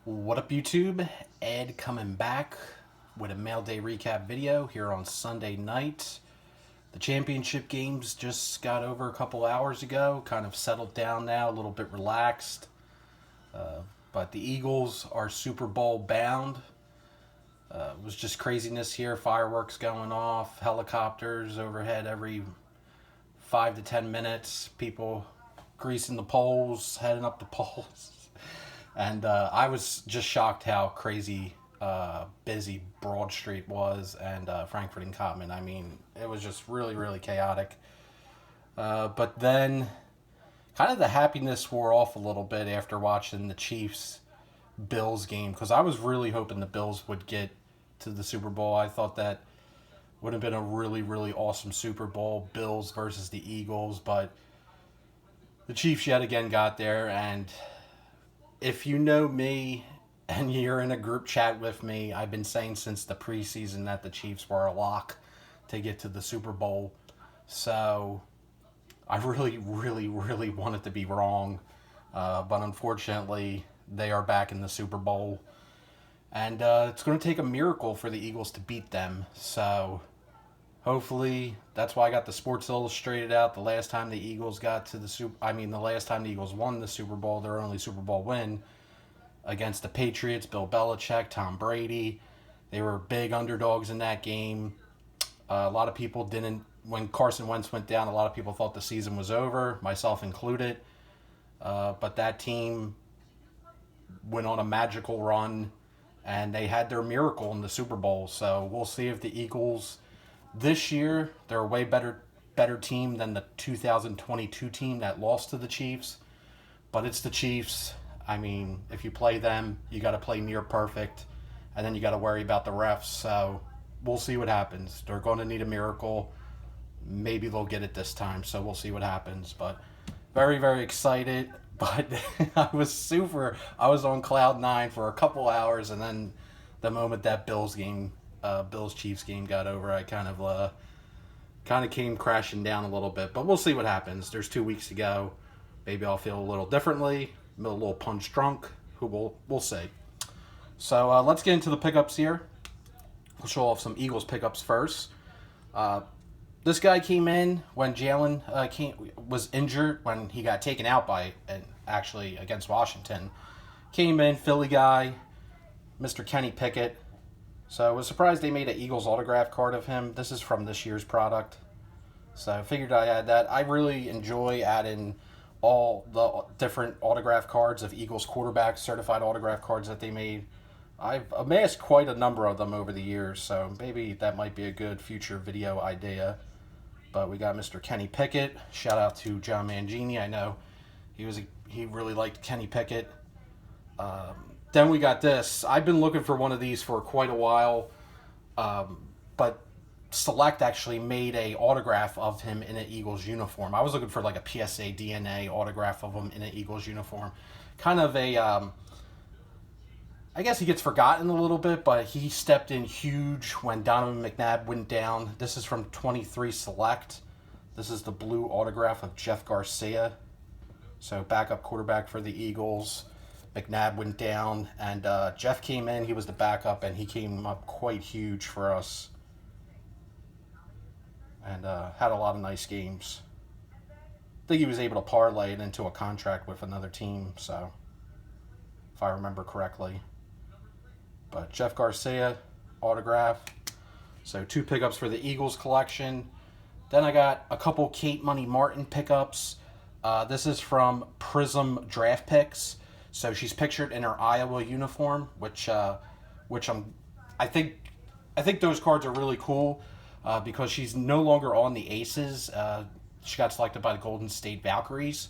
What up, YouTube? Ed coming back with a mail day recap video here on Sunday night. The championship games just got over a couple hours ago, kind of settled down now, a little bit relaxed. But the Eagles are Super Bowl bound. It was just craziness here, fireworks going off, helicopters overhead every 5 to 10 minutes, people greasing the poles, heading up the poles. And I was just shocked how crazy busy Broad Street was and Frankfurt and Cottman. I mean, it was just really, really chaotic. But then kind of the happiness wore off a little bit after watching the Chiefs-Bills game, because I was really hoping the Bills would get to the Super Bowl. I thought that would have been a really, really awesome Super Bowl, Bills versus the Eagles, but the Chiefs yet again got there. And if you know me and you're in a group chat with me, I've been saying since the preseason that the Chiefs were a lock to get to the Super Bowl. So I really, really, really wanted to be wrong. But unfortunately, they are back in the Super Bowl. And it's going to take a miracle for the Eagles to beat them. So hopefully, that's why I got the Sports Illustrated out. The last time the Eagles got to the last time the Eagles won the Super Bowl, their only Super Bowl win against the Patriots, Bill Belichick, Tom Brady. They were big underdogs in that game. A lot of people didn't, when Carson Wentz went down, a lot of people thought the season was over, myself included. But that team went on a magical run, and they had their miracle in the Super Bowl. So we'll see if the Eagles this year, they're a way better team than the 2022 team that lost to the Chiefs. But it's the Chiefs. I mean, if you play them, you got to play near perfect, and then you got to worry about the refs. So we'll see what happens. They're going to need a miracle. Maybe they'll get it this time, so we'll see what happens. But very, very excited. But I was on cloud nine for a couple hours, and then the moment that Bills-Chiefs game got over, I kind of came crashing down a little bit. But we'll see what happens. There's 2 weeks to go. Maybe I'll feel a little differently, a little punch drunk. We'll see. So let's get into the pickups here. We'll show off some Eagles pickups first. This guy came in when Jalen was injured, when he got taken out actually against Washington. Came in, Philly guy, Mr. Kenny Pickett. So I was surprised they made an Eagles autograph card of him. This is from this year's product. So I figured I add that. I really enjoy adding all the different autograph cards of Eagles quarterbacks, certified autograph cards that they made. I've amassed quite a number of them over the years, so maybe that might be a good future video idea. But we got Mr. Kenny Pickett. Shout out to John Mangini. I know he really liked Kenny Pickett. Then we got this. I've been looking for one of these for quite a while, but Select actually made a autograph of him in an Eagles uniform. I was looking for like a PSA DNA autograph of him in an Eagles uniform. Kind of a, I guess he gets forgotten a little bit, but he stepped in huge when Donovan McNabb went down. This is from 23 Select. This is the blue autograph of Jeff Garcia. So backup quarterback for the Eagles. McNabb went down, and Jeff came in. He was the backup, and he came up quite huge for us. And had a lot of nice games. I think he was able to parlay it into a contract with another team, so if I remember correctly. But Jeff Garcia, autograph. So 2 pickups for the Eagles collection. Then I got a couple Kate Money Martin pickups. This is from Prism Draft Picks. So she's pictured in her Iowa uniform, which I think those cards are really cool. Because she's no longer on the Aces. She got selected by the Golden State Valkyries.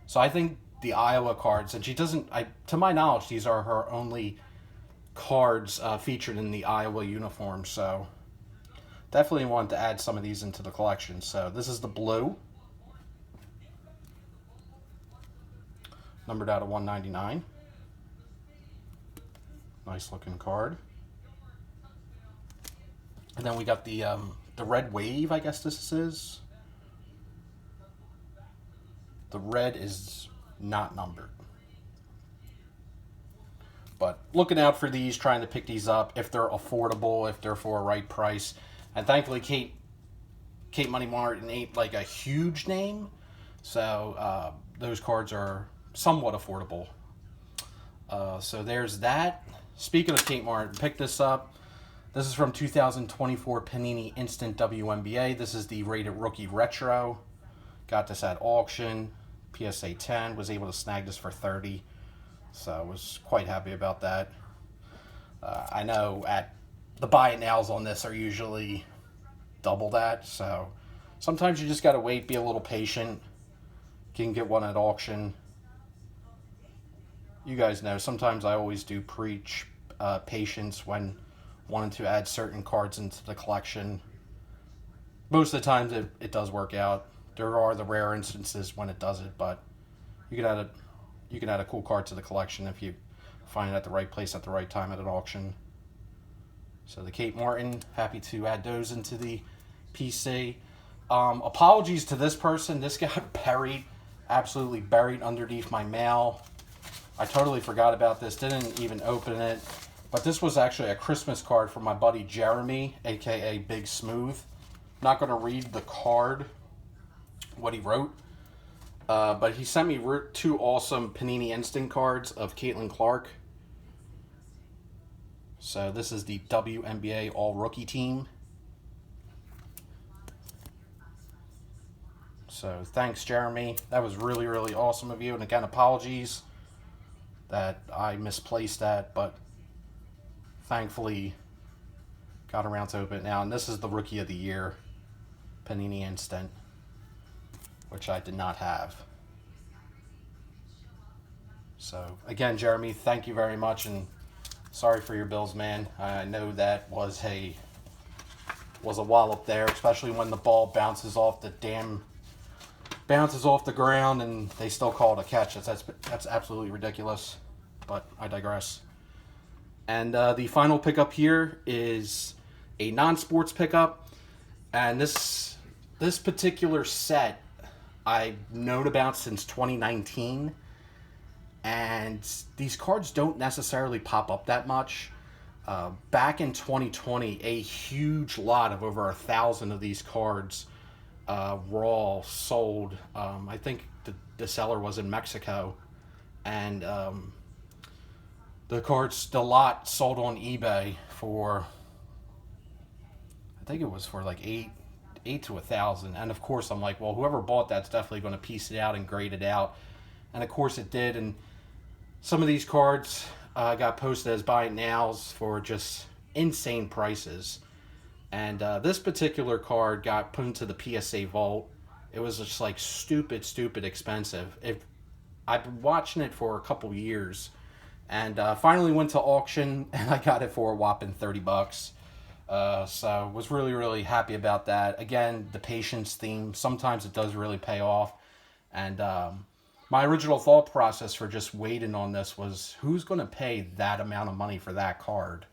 So I think the Iowa cards, and she doesn't, to my knowledge, these are her only cards featured in the Iowa uniform. So definitely wanted to add some of these into the collection. So this is the blue, numbered out of 199. Nice looking card. And then we got the red wave, I guess this is. The red is not numbered. But looking out for these, trying to pick these up if they're affordable, if they're for a right price. And thankfully, Kate Money Martin ain't like a huge name, so those cards are somewhat affordable. So there's that. Speaking of Kate Martin, pick this up. This is from 2024 Panini Instant WNBA. This is the Rated Rookie Retro. Got this at auction. PSA 10. Was able to snag this for 30. So I was quite happy about that. I know at the buy it nows on this are usually double that. So sometimes you just got to wait, be a little patient. You can get one at auction. You guys know, sometimes I always do preach patience when wanting to add certain cards into the collection. Most of the times it does work out. There are the rare instances when it doesn't, but you can add a cool card to the collection if you find it at the right place at the right time at an auction. So the Kate Martin, happy to add those into the PC. Apologies to this person. This got buried, absolutely buried underneath my mail. I totally forgot about this, didn't even open it. But this was actually a Christmas card from my buddy Jeremy, aka Big Smooth. I'm not going to read the card, what he wrote. But he sent me 2 awesome Panini Instant cards of Caitlin Clark. So this is the WNBA All-Rookie team. So thanks, Jeremy. That was really, really awesome of you. And again, apologies that I misplaced that, but thankfully got around to open it now. And this is the Rookie of the Year Panini Instant, which I did not have. So again, Jeremy, thank you very much, and sorry for your bills, man. I know that was a wallop there, especially when the ball bounces off the ground and they still call it a catch. That's absolutely ridiculous, but I digress. And the final pickup here is a non-sports pickup, and this particular set I've known about since 2019, and these cards don't necessarily pop up that much. Back in 2020, a huge lot of over 1,000 of these cards raw sold. I think the seller was in Mexico, and the lot sold on eBay for, I think it was for like eight to 1,000. And of course I'm like, well, whoever bought that's definitely going to piece it out and grade it out. And of course it did. And some of these cards got posted as buy it nows for just insane prices. And this particular card got put into the PSA vault. It was just like stupid expensive. I've been watching it for a couple years, and finally went to auction, and I got it for a whopping $30. So was really, really happy about that. Again, the patience theme, sometimes it does really pay off. And my original thought process for just waiting on this was, who's going to pay that amount of money for that card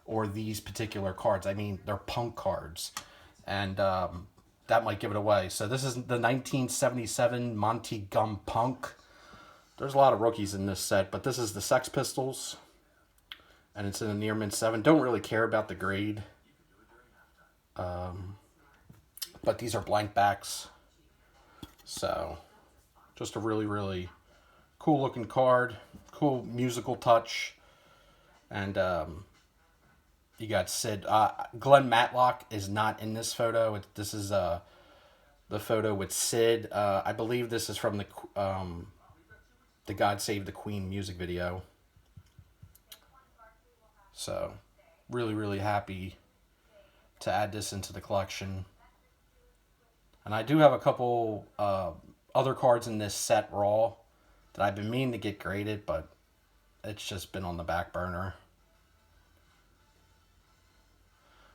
or these particular cards? I mean, they're punk cards, and that might give it away. So this is the 1977 Monty Gum Punk. There's a lot of rookies in this set, but this is the Sex Pistols, and it's in a near mint 7. Don't really care about the grade, but these are blank backs. So just a really, really cool looking card, cool musical touch. And you got Sid. Glenn Matlock is not in this photo. This is the photo with Sid. I believe this is from the God Save the Queen music video. So really, really happy to add this into the collection. And I do have a couple other cards in this set raw that I've been meaning to get graded, but it's just been on the back burner.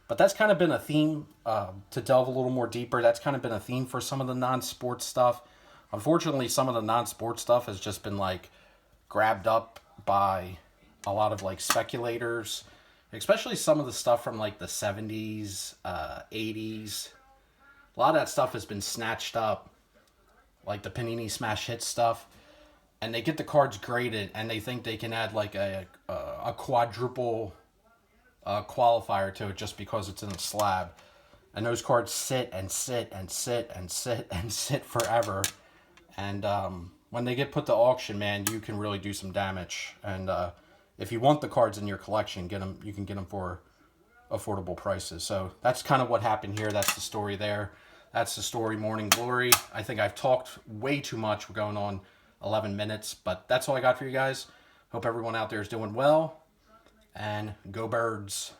But that's kind of been a theme, to delve a little more deeper. That's kind of been a theme for some of the non-sports stuff. Unfortunately, some of the non-sports stuff has just been like grabbed up by a lot of like speculators, especially some of the stuff from like the 70s, 80s. A lot of that stuff has been snatched up, like the Panini Smash Hits stuff. and they get the cards graded, and they think they can add like a quadruple qualifier to it just because it's in a slab. And those cards sit and sit and sit and sit and sit forever. And when they get put to auction, man, you can really do some damage. And if you want the cards in your collection, get them. You can get them for affordable prices. So that's kind of what happened here. That's the story there. That's the story, Morning Glory. I think I've talked way too much. We're going on 11 minutes, but that's all I got for you guys. Hope everyone out there is doing well, and go Birds.